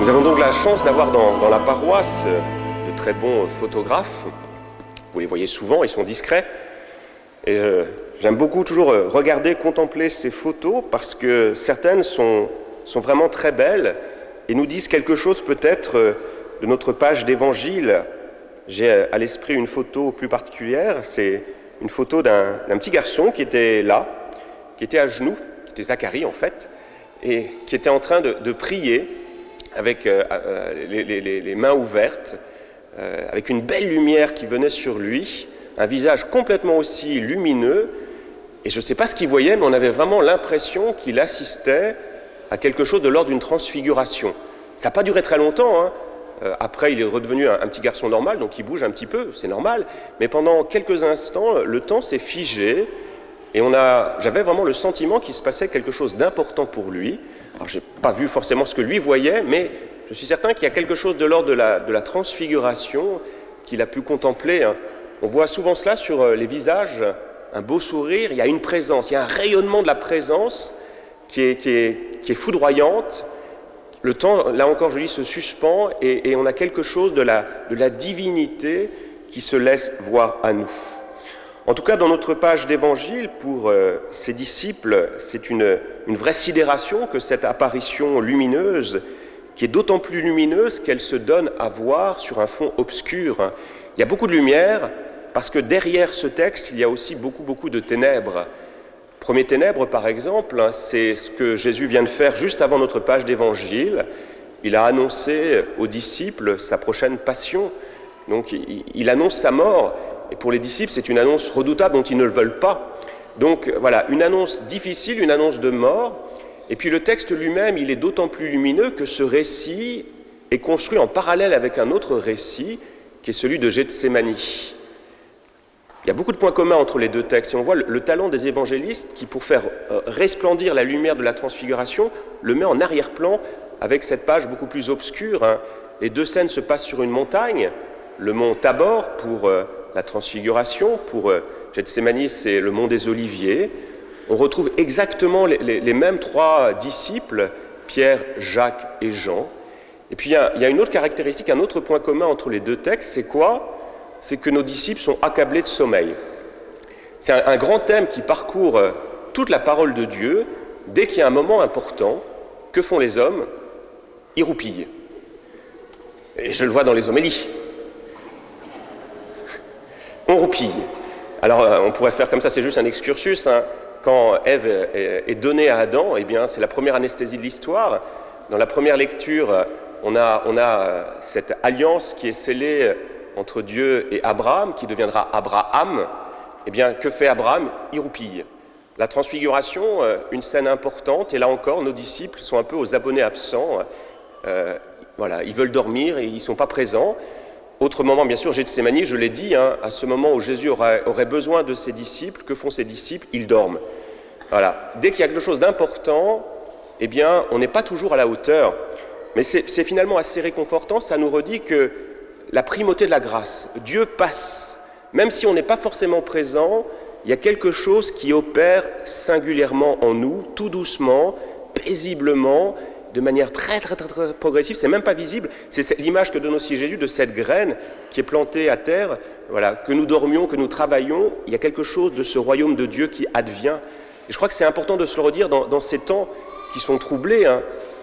Nous avons donc la chance d'avoir dans la paroisse de très bons photographes. Vous les voyez souvent, ils sont discrets. Et j'aime beaucoup toujours regarder, contempler ces photos parce que certaines sont vraiment très belles et nous disent quelque chose peut-être de notre page d'évangile. J'ai à l'esprit une photo plus particulière, c'est une photo d'un petit garçon qui était là, qui était à genoux, c'était Zacharie en fait, et qui était en train de prier avec les mains ouvertes, avec une belle lumière qui venait sur lui, un visage complètement aussi lumineux, et je ne sais pas ce qu'il voyait, mais on avait vraiment l'impression qu'il assistait à quelque chose de l'ordre d'une transfiguration. Ça n'a pas duré très longtemps, hein. Après, il est redevenu un petit garçon normal, donc il bouge un petit peu, c'est normal, mais pendant quelques instants, le temps s'est figé, et j'avais vraiment le sentiment qu'il se passait quelque chose d'important pour lui. Alors, je n'ai pas vu forcément ce que lui voyait, mais je suis certain qu'il y a quelque chose de l'ordre de la transfiguration qu'il a pu contempler. On voit souvent cela sur les visages, un beau sourire, il y a une présence, il y a un rayonnement de la présence qui est foudroyante. Le temps, là encore, je dis, se suspend et on a quelque chose de la divinité qui se laisse voir à nous. En tout cas, dans notre page d'évangile, pour ces disciples, c'est une vraie sidération que cette apparition lumineuse, qui est d'autant plus lumineuse qu'elle se donne à voir sur un fond obscur. Il y a beaucoup de lumière, parce que derrière ce texte, il y a aussi beaucoup de ténèbres. Premier ténèbre, par exemple, c'est ce que Jésus vient de faire juste avant notre page d'évangile. Il a annoncé aux disciples sa prochaine passion. Donc, il annonce sa mort. Et pour les disciples, c'est une annonce redoutable dont ils ne le veulent pas. Donc voilà, une annonce difficile, une annonce de mort. Et puis le texte lui-même, il est d'autant plus lumineux que ce récit est construit en parallèle avec un autre récit, qui est celui de Gethsémani. Il y a beaucoup de points communs entre les deux textes. Et on voit le talent des évangélistes qui, pour faire resplendir la lumière de la transfiguration, le met en arrière-plan avec cette page beaucoup plus obscure. Les deux scènes se passent sur une montagne, le mont Tabor pour la transfiguration, pour Gethsémani, c'est le mont des Oliviers. On retrouve exactement les mêmes trois disciples, Pierre, Jacques et Jean. Et puis il y a une autre caractéristique, un autre point commun entre les deux textes, c'est quoi ? C'est que nos disciples sont accablés de sommeil. C'est un grand thème qui parcourt toute la parole de Dieu. Dès qu'il y a un moment important, que font les hommes ? Ils roupillent. Et je le vois dans les homélies. On roupille. Alors, on pourrait faire comme ça, c'est juste un excursus. Quand Ève est donnée à Adam, eh bien, c'est la première anesthésie de l'histoire. Dans la première lecture, on a cette alliance qui est scellée entre Dieu et Abraham, qui deviendra Abraham. Eh bien, que fait Abraham ? Il roupille. La transfiguration, une scène importante, et là encore, nos disciples sont un peu aux abonnés absents. Voilà, ils veulent dormir et ils ne sont pas présents. Autre moment, bien sûr, Gethsémani, je l'ai dit, à ce moment où Jésus aurait besoin de ses disciples, que font ses disciples ? Ils dorment. Voilà. Dès qu'il y a quelque chose d'important, eh bien, on n'est pas toujours à la hauteur. Mais c'est finalement assez réconfortant, ça nous redit que la primauté de la grâce, Dieu passe. Même si on n'est pas forcément présent, il y a quelque chose qui opère singulièrement en nous, tout doucement, paisiblement, de manière très progressive, c'est même pas visible, c'est l'image que donne aussi Jésus de cette graine qui est plantée à terre, voilà, que nous dormions, que nous travaillions, il y a quelque chose de ce royaume de Dieu qui advient. Et je crois que c'est important de se le redire dans ces temps qui sont troublés.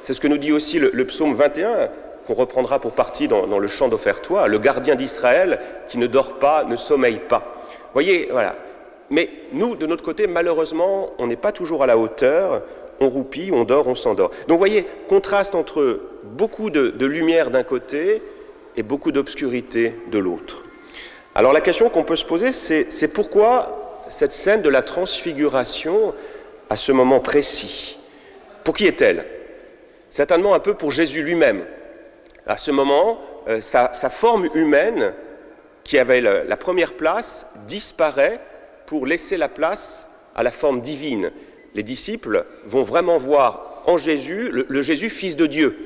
C'est ce que nous dit aussi le psaume 21, qu'on reprendra pour partie dans le chant d'Offertois, le gardien d'Israël qui ne dort pas, ne sommeille pas. Vous voyez, voilà. Mais nous, de notre côté, malheureusement, on n'est pas toujours à la hauteur. On roupille, on dort, on s'endort. Donc vous voyez, contraste entre beaucoup de lumière d'un côté et beaucoup d'obscurité de l'autre. Alors la question qu'on peut se poser, c'est pourquoi cette scène de la transfiguration à ce moment précis ? Pour qui est-elle ? Certainement un peu pour Jésus lui-même. À ce moment, sa forme humaine, qui avait la première place, disparaît pour laisser la place à la forme divine. Les disciples vont vraiment voir en Jésus le Jésus fils de Dieu.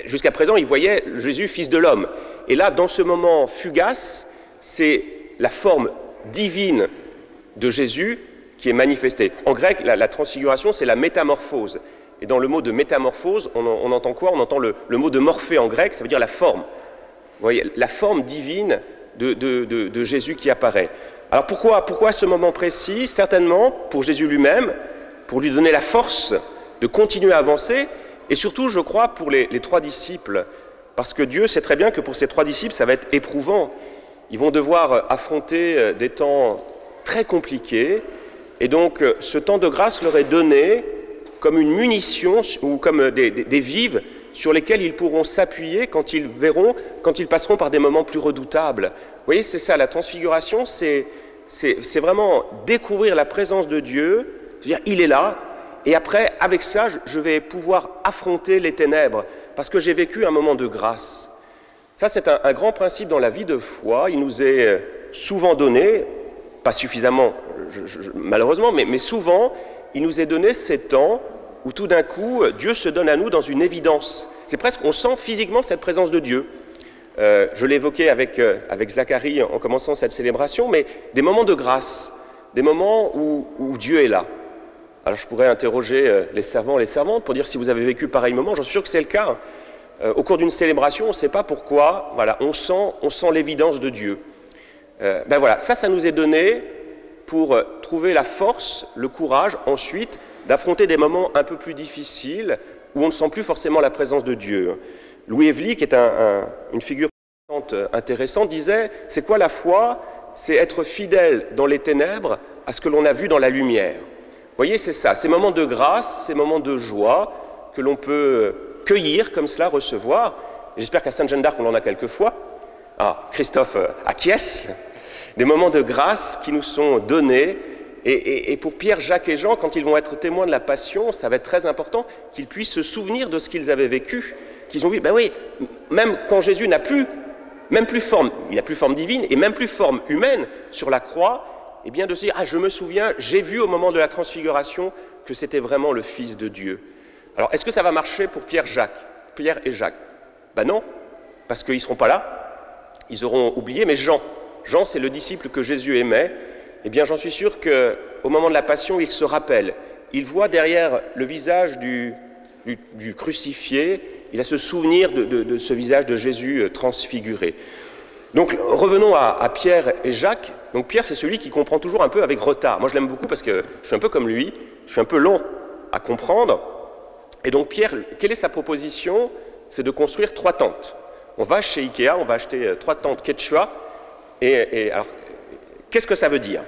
Jusqu'à présent, ils voyaient Jésus fils de l'homme. Et là, dans ce moment fugace, c'est la forme divine de Jésus qui est manifestée. En grec, la transfiguration, c'est la métamorphose. Et dans le mot de métamorphose, on entend quoi? On entend le mot de morphée en grec, ça veut dire la forme. Vous voyez, la forme divine de Jésus qui apparaît. Alors pourquoi ce moment précis? Certainement pour Jésus lui-même, pour lui donner la force de continuer à avancer, et surtout, je crois, pour les 3 disciples, parce que Dieu sait très bien que pour ces 3 disciples, ça va être éprouvant. Ils vont devoir affronter des temps très compliqués, et donc ce temps de grâce leur est donné comme une munition ou comme des vives sur lesquelles ils pourront s'appuyer quand ils passeront par des moments plus redoutables. Vous voyez, c'est ça, la transfiguration, c'est vraiment découvrir la présence de Dieu, c'est-à-dire il est là, et après, avec ça, je vais pouvoir affronter les ténèbres, parce que j'ai vécu un moment de grâce. Ça, c'est un grand principe dans la vie de foi. Il nous est souvent donné, pas suffisamment malheureusement, mais souvent, il nous est donné ces temps où tout d'un coup, Dieu se donne à nous dans une évidence. C'est presque, on sent physiquement cette présence de Dieu. Je l'ai évoqué avec Zacharie en commençant cette célébration, mais des moments de grâce, des moments où Dieu est là. Alors je pourrais interroger les servants, les servantes pour dire si vous avez vécu pareil moment. J'en suis sûr que c'est le cas. Au cours d'une célébration, on ne sait pas pourquoi, voilà, on sent l'évidence de Dieu. Ben voilà, ça nous est donné pour trouver la force, le courage, ensuite, d'affronter des moments un peu plus difficiles où on ne sent plus forcément la présence de Dieu. Louis Evely, qui est une figure intéressante, disait « C'est quoi la foi? C'est être fidèle dans les ténèbres à ce que l'on a vu dans la lumière. » Vous voyez, c'est ça, ces moments de grâce, ces moments de joie que l'on peut cueillir comme cela, recevoir. J'espère qu'à Sainte-Jeanne d'Arc, on en a quelques fois. Ah, Christophe acquiesce. Des moments de grâce qui nous sont donnés. Et pour Pierre, Jacques et Jean, quand ils vont être témoins de la Passion, ça va être très important qu'ils puissent se souvenir de ce qu'ils avaient vécu. Qu'ils ont vu, ben oui, même quand Jésus n'a plus, même plus forme, il n'a plus forme divine et même plus forme humaine sur la croix, et bien de se dire, ah je me souviens, j'ai vu au moment de la transfiguration que c'était vraiment le Fils de Dieu. Alors est-ce que ça va marcher pour Pierre et Jacques? Ben non, parce qu'ils ne seront pas là, ils auront oublié, mais Jean c'est le disciple que Jésus aimait, eh bien j'en suis sûr qu'au moment de la Passion, il se rappelle, il voit derrière le visage du crucifié, il a ce souvenir de ce visage de Jésus transfiguré. Donc revenons à Pierre et Jacques. Donc Pierre, c'est celui qui comprend toujours un peu avec retard. Moi je l'aime beaucoup parce que je suis un peu comme lui, je suis un peu long à comprendre. Et donc Pierre, quelle est sa proposition? C'est de construire 3 tentes. On va chez Ikea, on va acheter 3 tentes Quechua. Et alors, qu'est-ce que ça veut dire?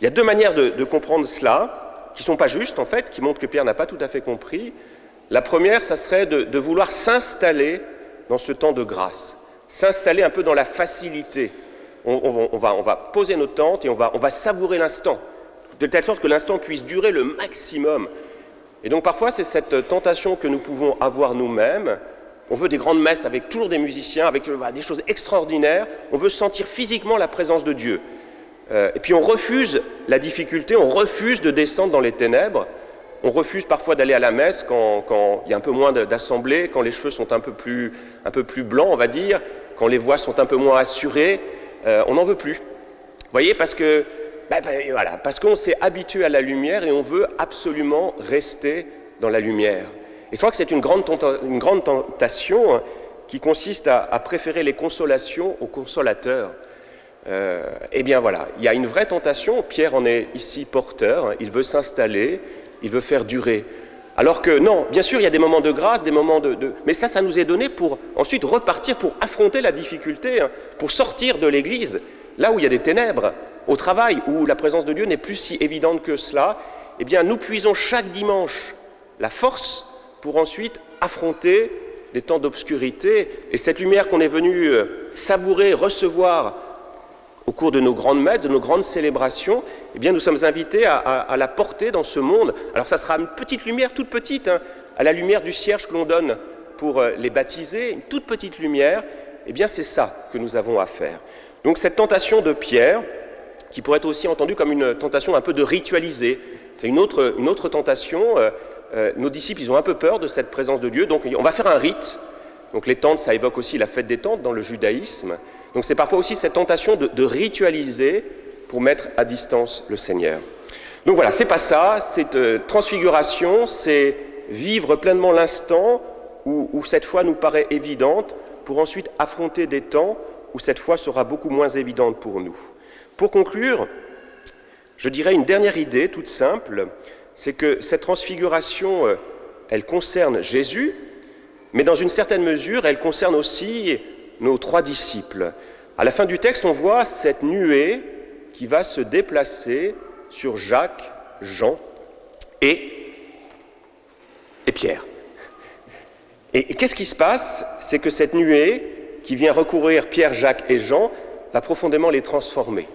Il y a 2 manières de comprendre cela, qui ne sont pas justes en fait, qui montrent que Pierre n'a pas tout à fait compris. La première, ça serait de vouloir s'installer dans ce temps de grâce, s'installer un peu dans la facilité. On va poser nos tentes et on va savourer l'instant, de telle sorte que l'instant puisse durer le maximum. Et donc parfois, c'est cette tentation que nous pouvons avoir nous-mêmes. On veut des grandes messes avec toujours des musiciens, avec des choses extraordinaires. On veut sentir physiquement la présence de Dieu. Et puis on refuse la difficulté, on refuse de descendre dans les ténèbres. On refuse parfois d'aller à la messe quand il y a un peu moins d'assemblée, quand les cheveux sont un peu plus blancs, on va dire, quand les voix sont un peu moins assurées. On n'en veut plus. Vous voyez, parce que voilà, parce qu'on s'est habitué à la lumière et on veut absolument rester dans la lumière. Et je crois que c'est une grande tentation qui consiste à préférer les consolations aux consolateurs. Eh bien voilà, il y a une vraie tentation, Pierre en est ici porteur, il veut s'installer, il veut faire durer. Alors que non, bien sûr il y a des moments de grâce, des moments mais ça nous est donné pour ensuite repartir, pour affronter la difficulté, pour sortir de l'église, là où il y a des ténèbres, au travail, où la présence de Dieu n'est plus si évidente que cela. Eh bien nous puisons chaque dimanche la force pour ensuite affronter des temps d'obscurité. Et cette lumière qu'on est venu savourer, recevoir au cours de nos grandes messes, de nos grandes célébrations, eh bien nous sommes invités à la porter dans ce monde. Alors ça sera une petite lumière, toute petite, à la lumière du cierge que l'on donne pour les baptiser, une toute petite lumière. Eh bien c'est ça que nous avons à faire. Donc cette tentation de Pierre, qui pourrait être aussi entendue comme une tentation un peu de ritualiser, c'est une autre tentation. Nos disciples, ils ont un peu peur de cette présence de Dieu, donc on va faire un rite. Donc les tentes, ça évoque aussi la fête des tentes dans le judaïsme. Donc c'est parfois aussi cette tentation de ritualiser pour mettre à distance le Seigneur. Donc voilà, c'est pas ça, cette transfiguration, c'est vivre pleinement l'instant où cette foi nous paraît évidente, pour ensuite affronter des temps où cette foi sera beaucoup moins évidente pour nous. Pour conclure, je dirais une dernière idée toute simple, c'est que cette transfiguration, elle concerne Jésus, mais dans une certaine mesure, elle concerne aussi nos 3 disciples. À la fin du texte, on voit cette nuée qui va se déplacer sur Jacques, Jean et Pierre. Et qu'est-ce qui se passe? C'est que cette nuée qui vient recouvrir Pierre, Jacques et Jean va profondément les transformer.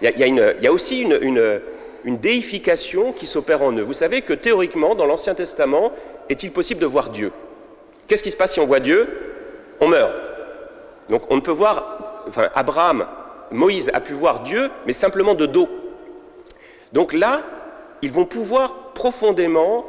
Il y a aussi une déification qui s'opère en eux. Vous savez que théoriquement, dans l'Ancien Testament, est-il possible de voir Dieu? Qu'est-ce qui se passe si on voit Dieu? On meurt. Donc on ne peut voir, enfin Abraham, Moïse a pu voir Dieu, mais simplement de dos. Donc là, ils vont pouvoir profondément,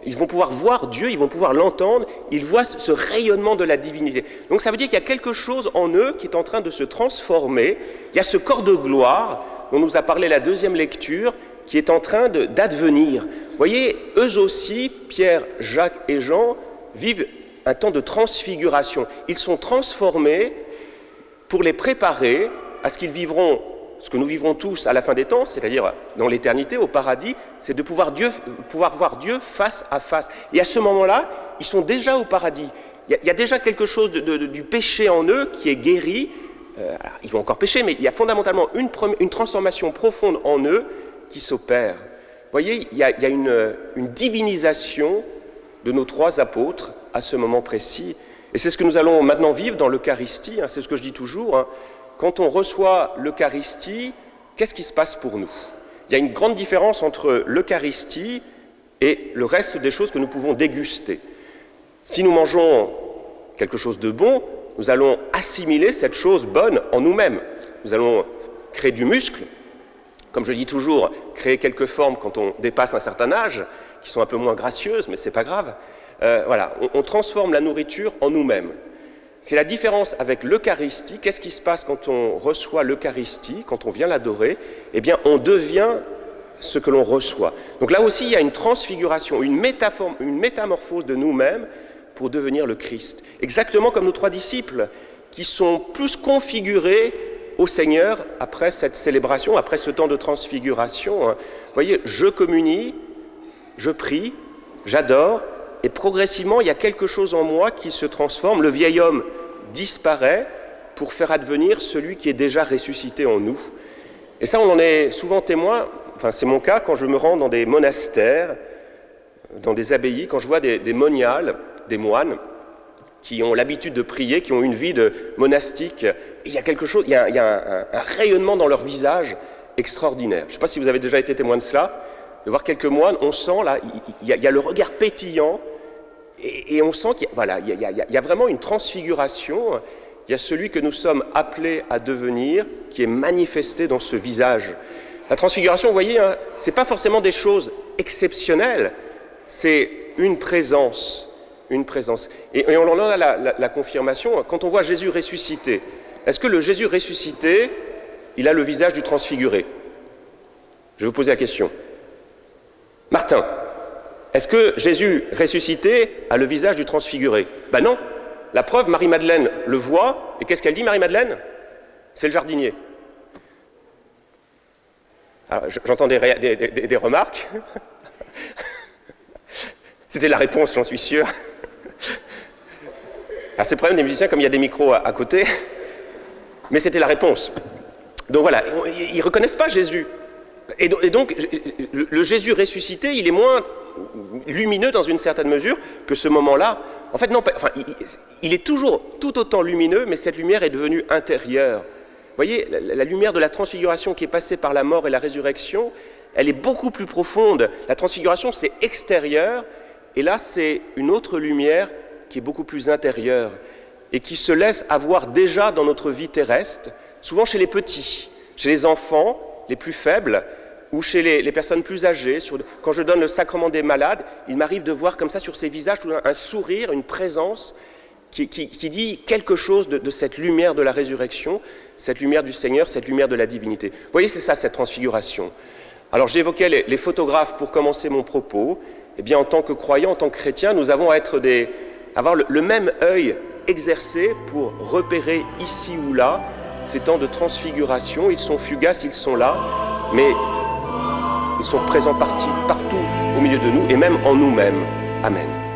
ils vont pouvoir voir Dieu, ils vont pouvoir l'entendre, ils voient ce rayonnement de la divinité. Donc ça veut dire qu'il y a quelque chose en eux qui est en train de se transformer. Il y a ce corps de gloire dont nous a parlé la deuxième lecture, qui est en train d'advenir. Vous voyez, eux aussi, Pierre, Jacques et Jean, vivent un temps de transfiguration. Ils sont transformés pour les préparer à ce qu'ils vivront, ce que nous vivrons tous à la fin des temps, c'est-à-dire dans l'éternité, au paradis, c'est de pouvoir voir Dieu face à face. Et à ce moment-là, ils sont déjà au paradis. Il y a déjà quelque chose du péché en eux qui est guéri. Ils vont encore pécher, mais il y a fondamentalement une transformation profonde en eux qui s'opère. Vous voyez, il y a une divinisation de nos 3 apôtres à ce moment précis. Et c'est ce que nous allons maintenant vivre dans l'Eucharistie, c'est ce que je dis toujours. Quand on reçoit l'Eucharistie, qu'est-ce qui se passe pour nous? Il y a une grande différence entre l'Eucharistie et le reste des choses que nous pouvons déguster. Si nous mangeons quelque chose de bon, nous allons assimiler cette chose bonne en nous-mêmes. Nous allons créer du muscle, comme je dis toujours, créer quelques formes quand on dépasse un certain âge, qui sont un peu moins gracieuses, mais ce n'est pas grave. Voilà, on transforme la nourriture en nous-mêmes. C'est la différence avec l'Eucharistie. Qu'est-ce qui se passe quand on reçoit l'Eucharistie, quand on vient l'adorer? Eh bien, on devient ce que l'on reçoit. Donc là aussi, il y a une transfiguration, une métamorphose de nous-mêmes pour devenir le Christ. Exactement comme nos 3 disciples, qui sont plus configurés au Seigneur après cette célébration, après ce temps de transfiguration. Vous voyez, je communie, je prie, j'adore, et progressivement, il y a quelque chose en moi qui se transforme. Le vieil homme disparaît pour faire advenir celui qui est déjà ressuscité en nous. Et ça, on en est souvent témoin, enfin c'est mon cas, quand je me rends dans des monastères, dans des abbayes, quand je vois des moniales, des moines, qui ont l'habitude de prier, qui ont une vie de monastique, et il y a quelque chose, il y a un rayonnement dans leur visage extraordinaire. Je ne sais pas si vous avez déjà été témoin de cela, de voir quelques moines, on sent là, il y a le regard pétillant, et on sent qu'il y a vraiment une transfiguration. Il y a celui que nous sommes appelés à devenir, qui est manifesté dans ce visage. La transfiguration, vous voyez, ce n'est pas forcément des choses exceptionnelles, c'est une présence. Et on en a la confirmation quand on voit Jésus ressuscité. Est-ce que le Jésus ressuscité, il a le visage du transfiguré? Je vais vous poser la question. Martin, est-ce que Jésus ressuscité a le visage du transfiguré? Ben non. La preuve, Marie-Madeleine le voit, et qu'est-ce qu'elle dit, Marie-Madeleine? C'est le jardinier. J'entends des remarques. C'était la réponse, j'en suis sûr. Alors c'est le problème des musiciens, comme il y a des micros à côté, mais c'était la réponse. Donc voilà, ils ne reconnaissent pas Jésus. Et donc, le Jésus ressuscité, il est moins lumineux dans une certaine mesure que ce moment-là. En fait, non, enfin, il est toujours tout autant lumineux, mais cette lumière est devenue intérieure. Vous voyez, la lumière de la transfiguration qui est passée par la mort et la résurrection, elle est beaucoup plus profonde. La transfiguration, c'est extérieur, et là, c'est une autre lumière qui est beaucoup plus intérieure et qui se laisse avoir déjà dans notre vie terrestre, souvent chez les petits, chez les enfants, les plus faibles, ou chez les personnes plus âgées. Quand je donne le sacrement des malades, il m'arrive de voir comme ça sur ces visages un sourire, une présence qui dit quelque chose de cette lumière de la résurrection, cette lumière du Seigneur, cette lumière de la divinité. Vous voyez, c'est ça, cette transfiguration. Alors j'évoquais les photographes pour commencer mon propos. eh bien en tant que croyants, en tant que chrétiens, nous avons à avoir le même œil exercé pour repérer ici ou là ces temps de transfiguration. Ils sont fugaces, ils sont là, mais ils sont présents partout au milieu de nous et même en nous-mêmes. Amen.